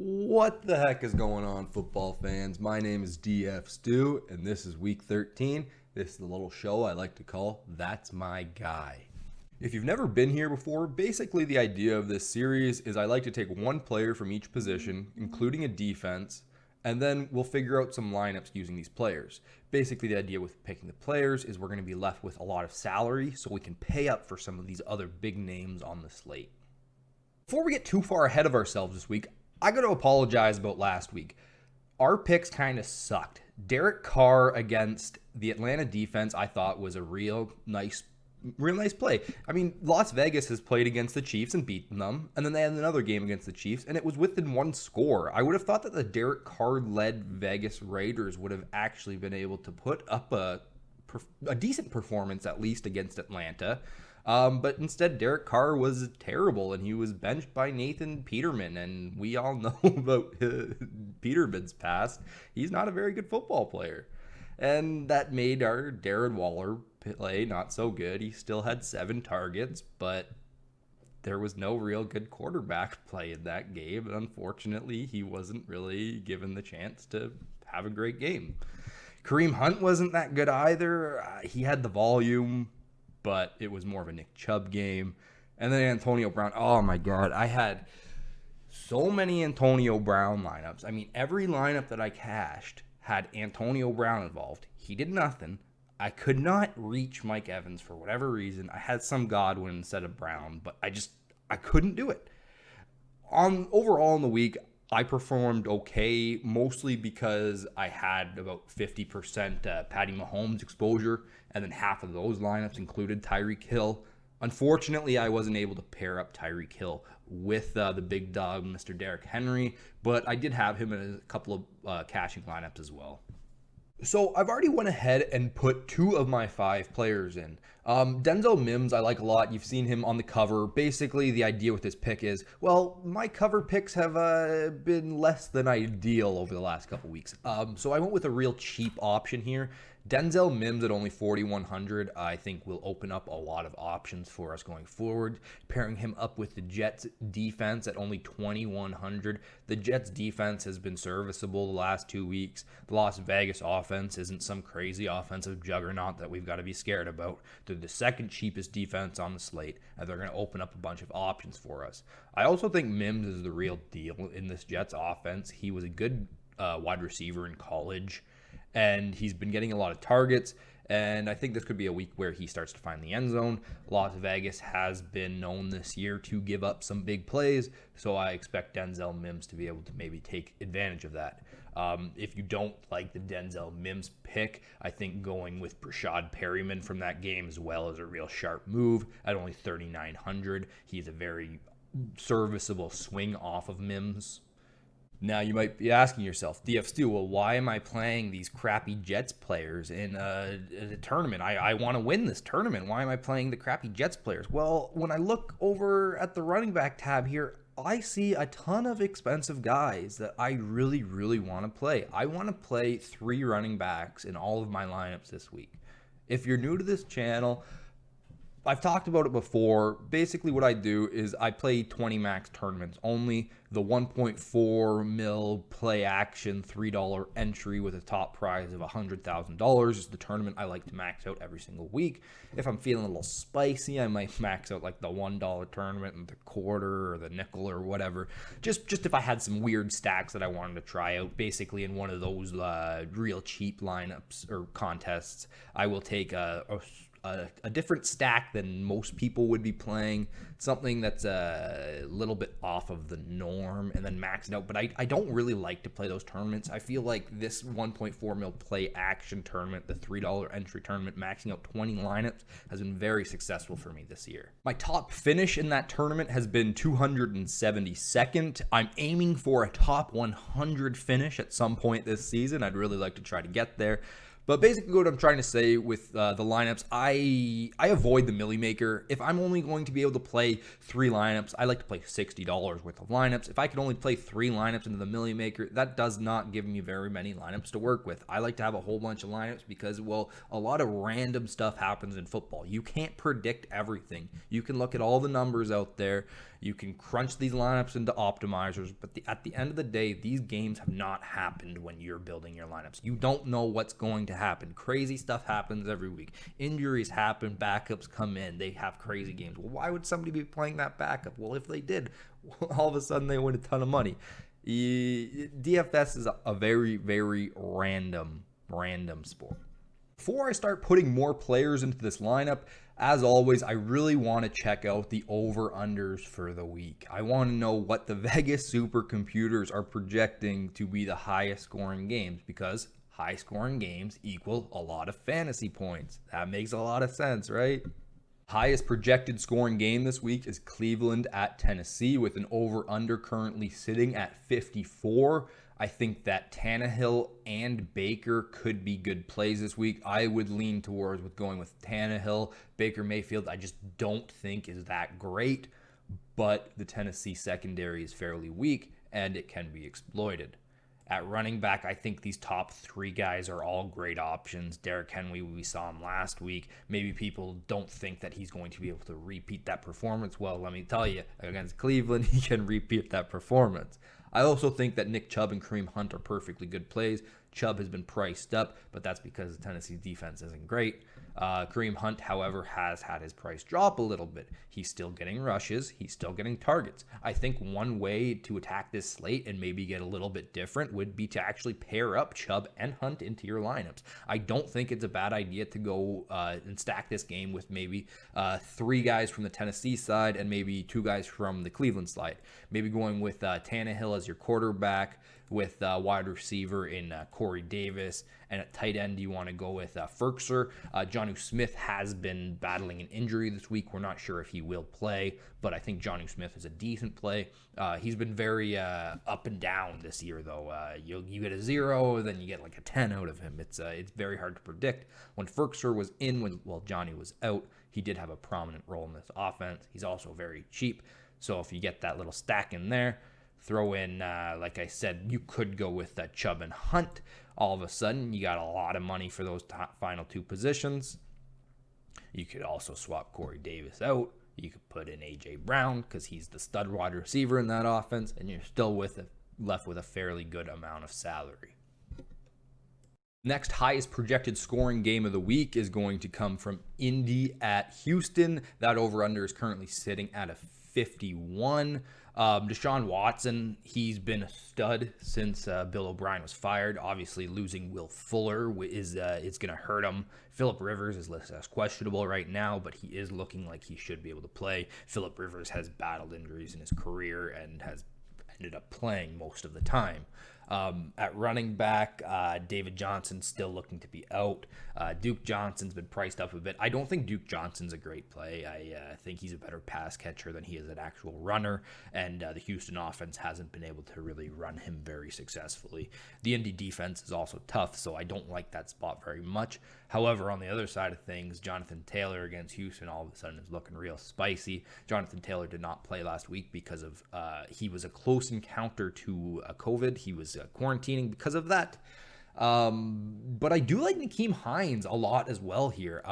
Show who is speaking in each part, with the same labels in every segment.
Speaker 1: What the heck is going on, football fans? My name is DF Stu, and this is week 13. This is the little show I like to call That's My Guy. If you've never been here before, basically the idea of this series is I like to take one player from each position, including a defense, and then we'll figure out some lineups using these players. Basically, the idea with picking the players is we're going to be left with a lot of salary so we can pay up for some of these other big names on the slate. Before we get too far ahead of ourselves this week, I got to apologize about last week. Our picks kind of sucked. Derek Carr against the Atlanta defense, I thought was a real nice play. I mean, Las Vegas has played against the Chiefs and beaten them, and then they had another game against the Chiefs, and it was within one score. I would have thought that the Derek Carr-led Vegas Raiders would have actually been able to put up a decent performance, at least against Atlanta. But instead, Derek Carr was terrible, and he was benched by Nathan Peterman, and we all know about Peterman's past. He's not a very good football player. And that made our Darren Waller play not so good. He still had 7 targets, but there was no real good quarterback play in that game. And unfortunately, he wasn't really given the chance to have a great game. Kareem Hunt wasn't that good either. He had the volume, but it was more of a Nick Chubb game. And then Antonio Brown. Oh, my God. I had so many Antonio Brown lineups. I mean, every lineup that I cashed had Antonio Brown involved. He did nothing. I could not reach Mike Evans for whatever reason. I had some Godwin instead of Brown, but I couldn't do it. Overall in the week, I performed okay, mostly because I had about 50% Patty Mahomes exposure, and then half of those lineups included Tyreek Hill. Unfortunately, I wasn't able to pair up Tyreek Hill with the big dog, Mr. Derrick Henry, but I did have him in a couple of cashing lineups as well. So I've already went ahead and put 2 of my 5 players in. Denzel Mims, I like a lot. You've seen him on the cover. Basically, the idea with this pick is, well, my cover picks have been less than ideal over the last couple weeks. So I went with a real cheap option here. Denzel Mims at only 4,100, I think will open up a lot of options for us going forward. Pairing him up with the Jets defense at only 2,100. The Jets defense has been serviceable the last 2 weeks. The Las Vegas offense isn't some crazy offensive juggernaut that we've got to be scared about. They're the second cheapest defense on the slate, and they're going to open up a bunch of options for us. I also think Mims is the real deal in this Jets offense. He was a good wide receiver in college, and he's been getting a lot of targets, and I think this could be a week where he starts to find the end zone. Las Vegas has been known this year to give up some big plays, so I expect Denzel Mims to be able to maybe take advantage of that. If you don't like the Denzel Mims pick, I think going with Brashad Perryman from that game as well is a real sharp move at only 3,900. He's a very serviceable swing off of Mims. Now, you might be asking yourself, DF Stu, well, why am I playing these crappy Jets players in a tournament? I want to win this tournament. Why am I playing the crappy Jets players? Well, when I look over at the running back tab here, I see a ton of expensive guys that I really, really want to play. I want to play 3 running backs in all of my lineups this week. If you're new to this channel, I've talked about it before. Basically what I do is I play 20 max tournaments only. The 1.4 mil play action $3 entry with a top prize of $100,000 is the tournament I like to max out every single week. If I'm feeling a little spicy, I might max out like the $1 tournament and the quarter or the nickel or whatever. Just if I had some weird stacks that I wanted to try out, basically in one of those real cheap lineups or contests, I will take a different stack than most people would be playing, something that's a little bit off of the norm, and then max it out. But I don't really like to play those tournaments. I feel like this 1.4 mil play action tournament, the $3 entry tournament, maxing out 20 lineups, has been very successful for me this year. My top finish in that tournament has been 272nd. I'm aiming for a top 100 finish at some point this season. I'd really like to try to get there. But basically what I'm trying to say with the lineups, I avoid the Millie Maker. If I'm only going to be able to play 3 lineups, I like to play $60 worth of lineups. If I could only play 3 lineups into the Millie Maker, that does not give me very many lineups to work with. I like to have a whole bunch of lineups because, well, a lot of random stuff happens in football. You can't predict everything. You can look at all the numbers out there. You can crunch these lineups into optimizers, but at the end of the day, these games have not happened when you're building your lineups. You don't know what's going to happen. Crazy stuff happens every week. Injuries happen, backups come in, they have crazy games. Well, why would somebody be playing that backup? Well, if they did, all of a sudden they win a ton of money. DFS is a very, very random sport. Before I start putting more players into this lineup, as always, I really want to check out the over-unders for the week. I want to know what the Vegas supercomputers are projecting to be the highest scoring games, because high scoring games equal a lot of fantasy points. That makes a lot of sense, right? Highest projected scoring game this week is Cleveland at Tennessee, with an over-under currently sitting at 54. I think that Tannehill and Baker could be good plays this week. I would lean towards going with Tannehill. Baker Mayfield, I just don't think is that great, but the Tennessee secondary is fairly weak and it can be exploited. At running back, I think these top 3 guys are all great options. Derrick Henry, we saw him last week. Maybe people don't think that he's going to be able to repeat that performance. Well, let me tell you, against Cleveland, he can repeat that performance. I also think that Nick Chubb and Kareem Hunt are perfectly good plays. Chubb has been priced up, but that's because the Tennessee defense isn't great. Kareem Hunt, however, has had his price drop a little bit. He's still getting rushes. He's still getting targets. I think one way to attack this slate and maybe get a little bit different would be to actually pair up Chubb and Hunt into your lineups. I don't think it's a bad idea to go and stack this game with maybe 3 guys from the Tennessee side and maybe 2 guys from the Cleveland side. Maybe going with Tannehill as your quarterback, with wide receiver in Corey Davis, and at tight end you want to go with Ferkser. Jonnu Smith has been battling an injury this week. We're not sure if he will play, but I think Jonnu Smith is a decent play. He's been very up and down this year, though. You get a 0, then you get like a 10 out of him. It's very hard to predict. When Ferkser was in, while Johnny was out, he did have a prominent role in this offense. He's also very cheap, so if you get that little stack in there, throw in, like I said, you could go with Chubb and Hunt. All of a sudden, you got a lot of money for those final 2 positions. You could also swap Corey Davis out. You could put in A.J. Brown because he's the stud wide receiver in that offense, and you're still left with a fairly good amount of salary. Next highest projected scoring game of the week is going to come from Indy at Houston. That over-under is currently sitting at a 51. Deshaun Watson, he's been a stud since Bill O'Brien was fired. Obviously, losing Will Fuller it's going to hurt him. Phillip Rivers is listed as questionable right now, but he is looking like he should be able to play. Phillip Rivers has battled injuries in his career and has ended up playing most of the time. At running back, David Johnson's still looking to be out. Duke Johnson's been priced up a bit. I don't think Duke Johnson's a great play. I think he's a better pass catcher than he is an actual runner, and the Houston offense hasn't been able to really run him very successfully. The Indy defense is also tough, so I don't like that spot very much. However, on the other side of things, Jonathan Taylor against Houston all of a sudden is looking real spicy. Jonathan Taylor did not play last week because of he was a close encounter to COVID. He was quarantining because of that. But I do like Nyheim Hines a lot as well here.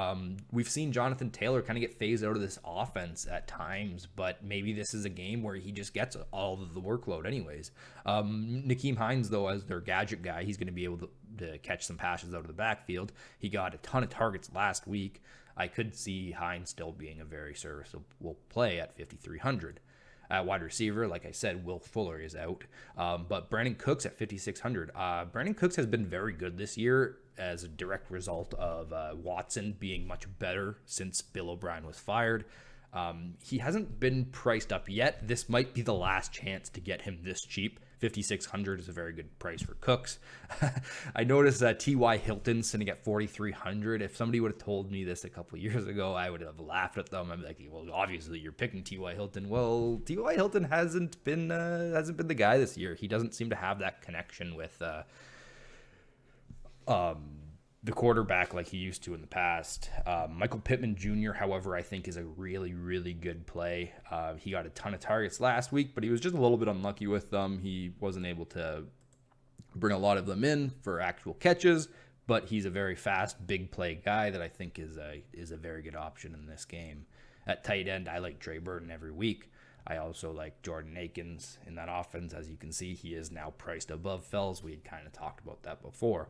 Speaker 1: We've seen Jonathan Taylor kind of get phased out of this offense at times, but maybe this is a game where he just gets all of the workload anyways. Nyheim Hines, though, as their gadget guy, he's going to be able to catch some passes out of the backfield. He got a ton of targets last week. I could see Hines still being a very serviceable play at 5,300. At wide receiver, like I said, Will Fuller is out. But Brandon Cooks at 5,600. Brandon Cooks has been very good this year as a direct result of Watson being much better since Bill O'Brien was fired. He hasn't been priced up yet. This might be the last chance to get him this cheap. 5,600 is a very good price for Cooks. I noticed that T.Y. Hilton sitting at 4,300. If somebody would have told me this a couple years ago, I would have laughed at them. I'm like, well, obviously you're picking T.Y. Hilton. Well, T.Y. Hilton hasn't been the guy this year. He doesn't seem to have that connection with
Speaker 2: the quarterback like he used to in the past. Michael Pittman Jr., however, I think is a really, really good play. He got a ton of targets last week, but he was just a little bit unlucky with them. He wasn't able to bring a lot of them in for actual catches, but he's a very fast, big play guy that I think is a very good option in this game. At tight end, I like Trey Burton every week. I also like Jordan Akins in that offense. As you can see, he is now priced above Fells. We had kind of talked about that before.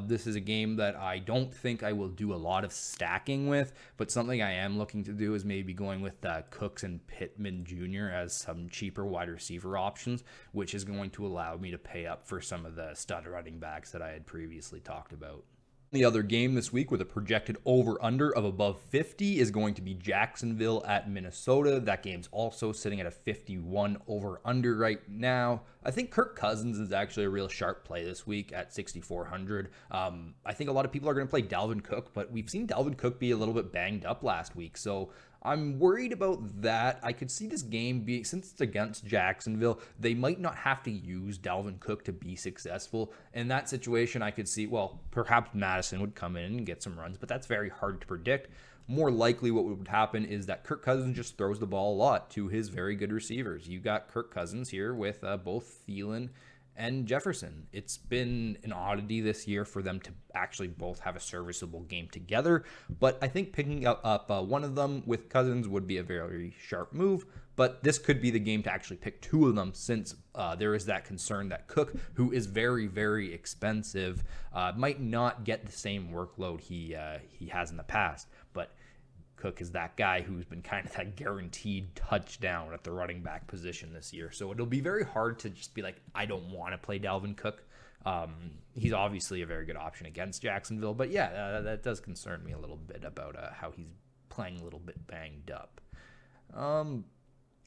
Speaker 2: This is a game that I don't think I will do a lot of stacking with, but something I am looking to do is maybe going with Cooks and Pittman Jr. as some cheaper wide receiver options, which is going to allow me to pay up for some of the stud running backs that I had previously talked about.
Speaker 1: The other game this week with a projected over-under of above 50 is going to be Jacksonville at Minnesota. That game's also sitting at a 51 over-under right now. I think Kirk Cousins is actually a real sharp play this week at 6,400. I think a lot of people are going to play Dalvin Cook, but we've seen Dalvin Cook be a little bit banged up last week, so I'm worried about that. I could see this game being, since it's against Jacksonville, they might not have to use Dalvin Cook to be successful. In that situation, I could see, well, perhaps Madison would come in and get some runs, but that's very hard to predict. More likely what would happen is that Kirk Cousins just throws the ball a lot to his very good receivers. You got Kirk Cousins here with both Thielen and Jefferson. It's been an oddity this year for them to actually both have a serviceable game together, but I think picking up one of them with Cousins would be a very sharp move, but this could be the game to actually pick two of them since there is that concern that Cook, who is very, very expensive, might not get the same workload he has in the past, but Cook is that guy who's been kind of that guaranteed touchdown at the running back position this year. So it'll be very hard to just be like, I don't want to play Dalvin Cook. He's obviously a very good option against Jacksonville. But yeah, that does concern me a little bit about how he's playing a little bit banged up.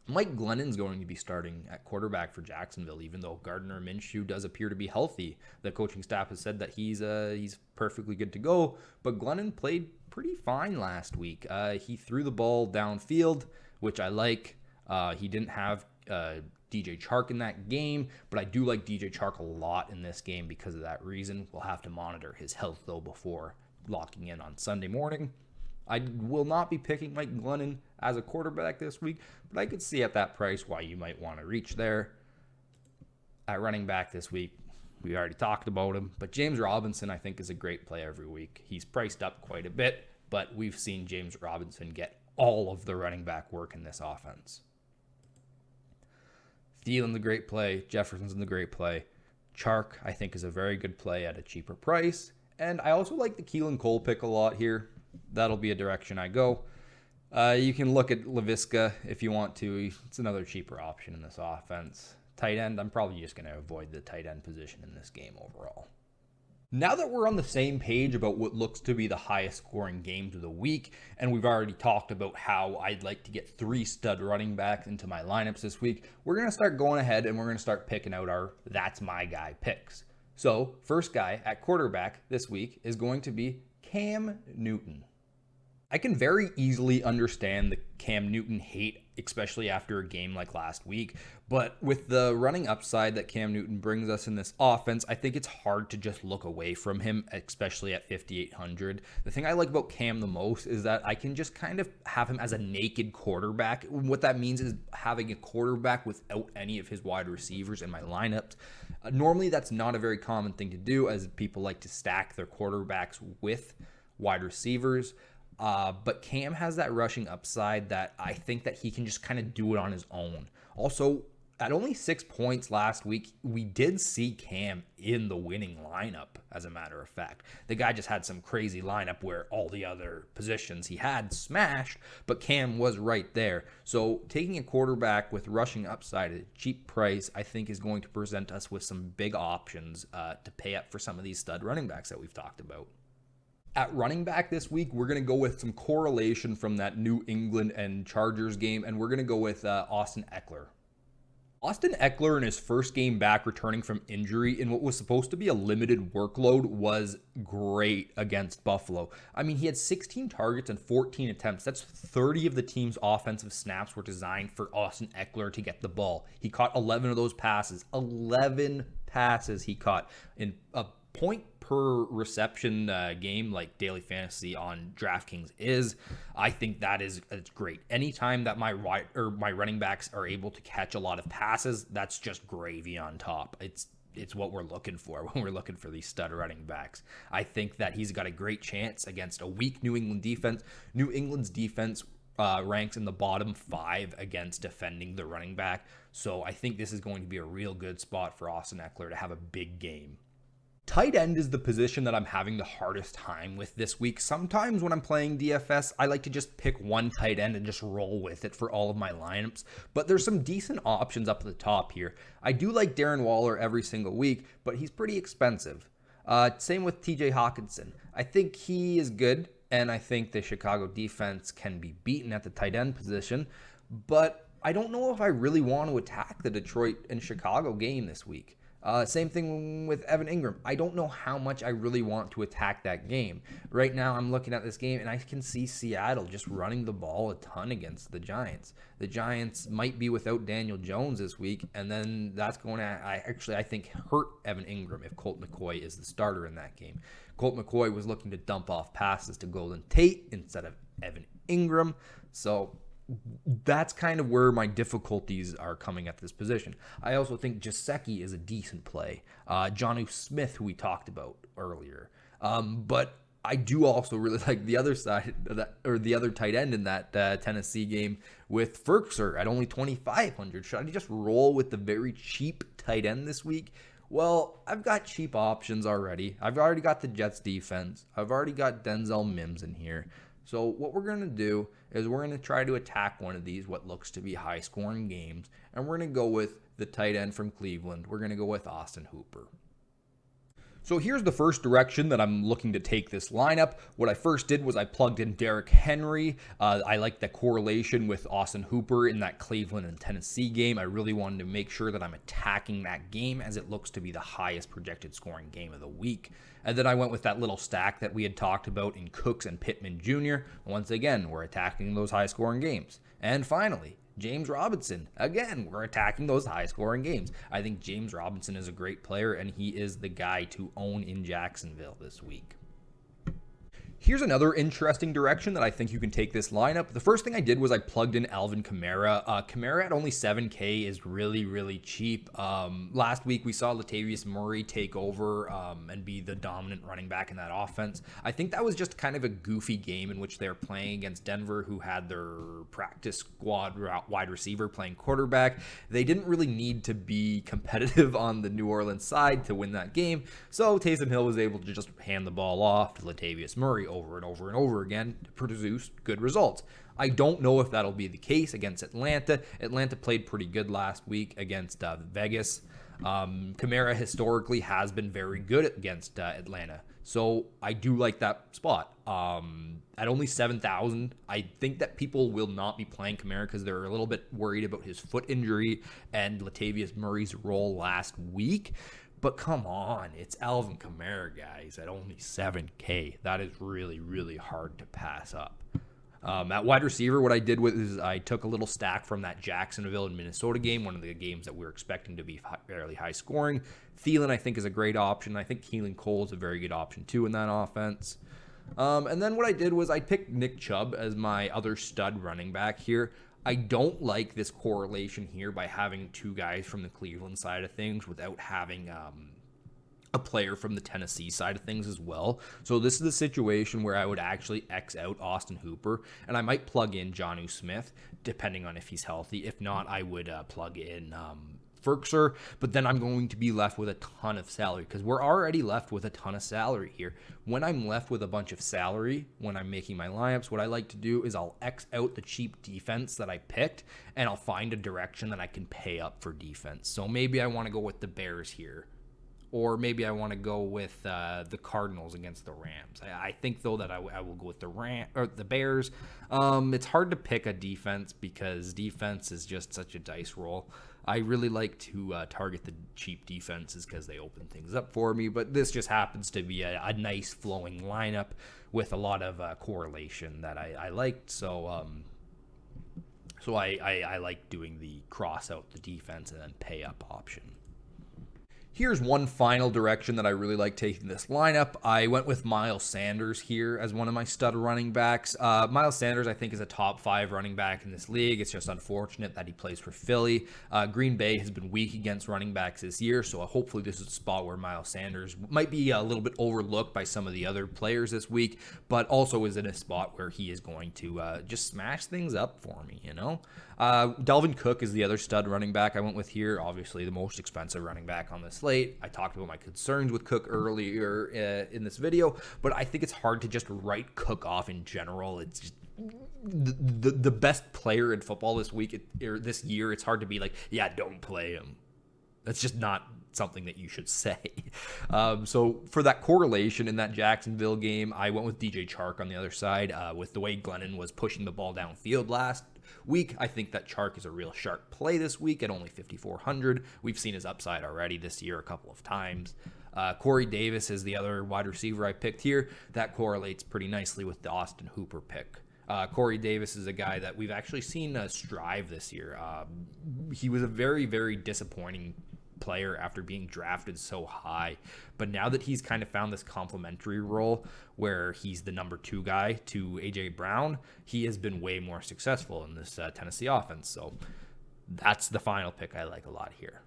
Speaker 1: Mike Glennon's going to be starting at quarterback for Jacksonville, even though Gardner Minshew does appear to be healthy. The coaching staff has said that he's perfectly good to go, but Glennon played pretty fine last week. He threw the ball downfield, which I like. He didn't have DJ Chark in that game, but I do like DJ Chark a lot in this game because of that reason. We'll have to monitor his health, though, before locking in on Sunday morning. I will not be picking Mike Glennon as a quarterback this week, but I could see at that price why you might want to reach there. At running back this week, we already talked about him, but James Robinson I think is a great play every week. He's priced up quite a bit, but we've seen James Robinson get all of the running back work in this offense. Thielen's a great play. Jefferson's a great play. Chark I think is a very good play at a cheaper price, and I also like the Keelan Cole pick a lot here. That'll be a direction I go. You can look at LaVisca if you want to. It's another cheaper option in this offense. Tight end, I'm probably just going to avoid the tight end position in this game overall. Now that we're on the same page about what looks to be the highest scoring games of the week, and we've already talked about how I'd like to get 3 stud running backs into my lineups this week, we're going to start going ahead and we're going to start picking out our That's My Guy picks. So, first guy at quarterback this week is going to be Cam Newton. I can very easily understand the Cam Newton hate, especially after a game like last week. But with the running upside that Cam Newton brings us in this offense, I think it's hard to just look away from him, especially at 5,800. The thing I like about Cam the most is that I can just kind of have him as a naked quarterback. What that means is having a quarterback without any of his wide receivers in my lineups. Normally, that's not a very common thing to do, as people like to stack their quarterbacks with wide receivers. But Cam has that rushing upside that I think that he can just kind of do it on his own. Also, at only 6 points last week, we did see Cam in the winning lineup, as a matter of fact. The guy just had some crazy lineup where all the other positions he had smashed, but Cam was right there. So taking a quarterback with rushing upside at a cheap price, I think is going to present us with some big options to pay up for some of these stud running backs that we've talked about. At running back this week, we're going to go with some correlation from that New England and Chargers game, and we're going to go with Austin Eckler. Austin Eckler in his first game back returning from injury in what was supposed to be a limited workload was great against Buffalo. I mean, he had 16 targets and 14 attempts. That's 30 of the team's offensive snaps were designed for Austin Eckler to get the ball. He caught 11 of those passes. 11 passes he caught in a point per
Speaker 2: per reception game like daily fantasy on Draftkings is, I think it's great. Anytime that my running backs are able to catch a lot of passes, that's just gravy on top. It's what we're looking for when we're looking for these stud running backs. I think that he's got a great chance against a weak New England defense. New England's defense ranks in the bottom 5 against defending the running back. So I think this is going to be a real good spot for Austin Eckler to have a big game. Tight end is the position that I'm having the hardest time with this week. Sometimes when I'm playing DFS, I like to just pick one tight end and just roll with it for all of my lineups. But there's some decent options up at the top here. I do like Darren Waller every single week, but he's pretty expensive. Same with TJ Hawkinson. I think he is good, and I think the Chicago defense can be beaten at the tight end position. But I don't know if I really want to attack the Detroit and Chicago game this week. Same thing with Evan Ingram. I don't know how much I really want to attack that game. Right now, I'm looking at this game, and I can see Seattle just running the ball a ton against the Giants. The Giants might be without Daniel Jones this week, and then that's going to, I think, hurt Evan Ingram if Colt McCoy is the starter in that game. Colt McCoy was looking to dump off passes to Golden Tate instead of Evan Ingram, so that's kind of where my difficulties are coming at this position. I also think Gesicki is a decent play. Jonnu Smith, who we talked about earlier. But I do also really like the other side of that, or the other tight end in that Tennessee game with Ferkser at only 2,500. Should I just roll with the very cheap tight end this week? Well, I've got cheap options already. I've already got the Jets defense. I've already got Denzel Mims in here. So what we're going to do is we're going to try to attack one of these, what looks to be high-scoring games, and we're going to go with the tight end from Cleveland. We're going to go with Austin Hooper. So here's the first direction that I'm looking to take this lineup. What I first did was I plugged in Derrick Henry. I like the correlation with Austin Hooper in that Cleveland and Tennessee game. I really wanted to make sure that I'm attacking that game as it looks to be the highest projected scoring game of the week. And then I went with that little stack that we had talked about in Cooks and Pittman Jr. Once again, we're attacking those high-scoring games. And finally, James Robinson. Again, we're attacking those high-scoring games. I think James Robinson is a great player, and he is the guy to own in Jacksonville this week. Here's another interesting direction that I think you can take this lineup. The first thing I did was I plugged in Alvin Kamara. Kamara at only 7K is really, really cheap. Last week we saw Latavius Murray take over and be the dominant running back in that offense. I think that was just kind of a goofy game in which they were playing against Denver, who had their practice squad wide receiver playing quarterback. They didn't really need to be competitive on the New Orleans side to win that game, so Taysom Hill was able to just hand the ball off to Latavius Murray over and over and over again to produce good results. I don't know if that'll be the case against Atlanta. Atlanta played pretty good last week against Vegas. Kamara historically has been very good against Atlanta, so I do like that spot. At only 7,000, I think that people will not be playing Kamara because they're a little bit worried about his foot injury and Latavius Murray's role last week. But come on, it's Alvin Kamara, guys, at only 7K. That is really, really hard to pass up. At wide receiver, what I did is I took a little stack from that Jacksonville and Minnesota game, one of the games that we were expecting to be fairly high scoring. Thielen, I think, is a great option. I think Keelan Cole is a very good option, too, in that offense. And then what I did was I picked Nick Chubb as my other stud running back here. I don't like this correlation here by having two guys from the Cleveland side of things without having a player from the Tennessee side of things as well. So this is the situation where I would actually X out Austin Hooper, and I might plug in Jonnu Smith, depending on if he's healthy. If not, I would plug in Ferkser, but then I'm going to be left with a ton of salary because we're already left with a ton of salary here. When I'm left with a bunch of salary, when I'm making my lineups, what I like to do is I'll X out the cheap defense that I picked, and I'll find a direction that I can pay up for defense. So maybe I want to go with the Bears here, or maybe I want to go with the Cardinals against the Rams. I think, though, that I will go with the Bears. It's hard to pick a defense because defense is just such a dice roll. I really like to target the cheap defenses because they open things up for me, but this just happens to be a nice flowing lineup with a lot of correlation that I liked. So I like doing the cross out the defense and then pay up option. Here's one final direction that I really like taking this lineup. I went with Miles Sanders here as one of my stud running backs. Miles Sanders, I think, is a top 5 running back in this league. It's just unfortunate that he plays for Philly. Green Bay has been weak against running backs this year, so hopefully this is a spot where Miles Sanders might be a little bit overlooked by some of the other players this week, but also is in a spot where he is going to just smash things up for me, you know? Dalvin Cook is the other stud running back I went with here. Obviously, the most expensive running back on the slate. I talked about my concerns with Cook earlier in this video, but I think it's hard to just write Cook off in general. It's just the best player in football this week or this year. It's hard to be like, yeah, don't play him. That's just not something that you should say. So for that correlation in that Jacksonville game, I went with DJ Chark on the other side. With the way Glennon was pushing the ball downfield last week, I think that Chark is a real sharp play this week at only 5,400. We've seen his upside already this year a couple of times. Corey Davis is the other wide receiver I picked here. That correlates pretty nicely with the Austin Hooper pick. Corey Davis is a guy that we've actually seen strive this year. He was a very, very disappointing player after being drafted so high, but now that he's kind of found this complementary role where he's the number 2 guy to AJ Brown, he has been way more successful in this Tennessee offense. So that's the final pick I like a lot here.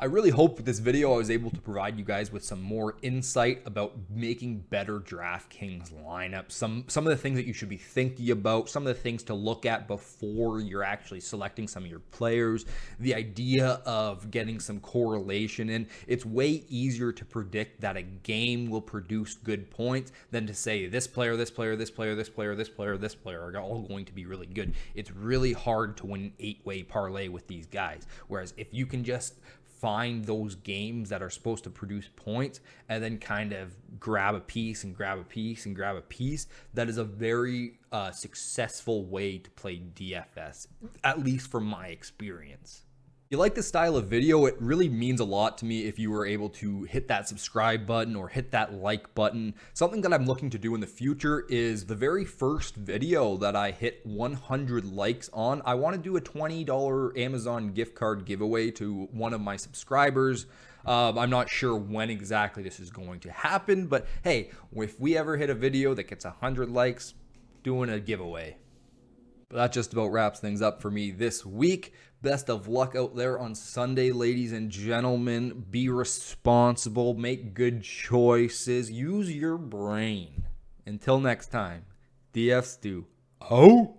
Speaker 2: I really hope with this video I was able to provide you guys with some more insight about making better DraftKings lineups, some of the things that you should be thinking about, some of the things to look at before you're actually selecting some of your players, the idea of getting some correlation in. It's way easier to predict that a game will produce good points than to say this player, this player, this player, this player, this player, this player are all going to be really good. It's really hard to win an 8-way parlay with these guys. Whereas if you can just find those games that are supposed to produce points and then kind of grab a piece and grab a piece and grab a piece, that is a very successful way to play DFS, at least from my experience. If you like this style of video, it really means a lot to me if you were able to hit that subscribe button or hit that like button. Something that I'm looking to do in the future is the very first video that I hit 100 likes on, I want to do a $20 Amazon gift card giveaway to one of my subscribers. I'm not sure when exactly this is going to happen, but hey, if we ever hit a video that gets 100 likes, doing a giveaway. But that just about wraps things up for me this week. Best of luck out there on Sunday, ladies and gentlemen. Be responsible, make good choices, use your brain. Until next time, DF Stu. Oh!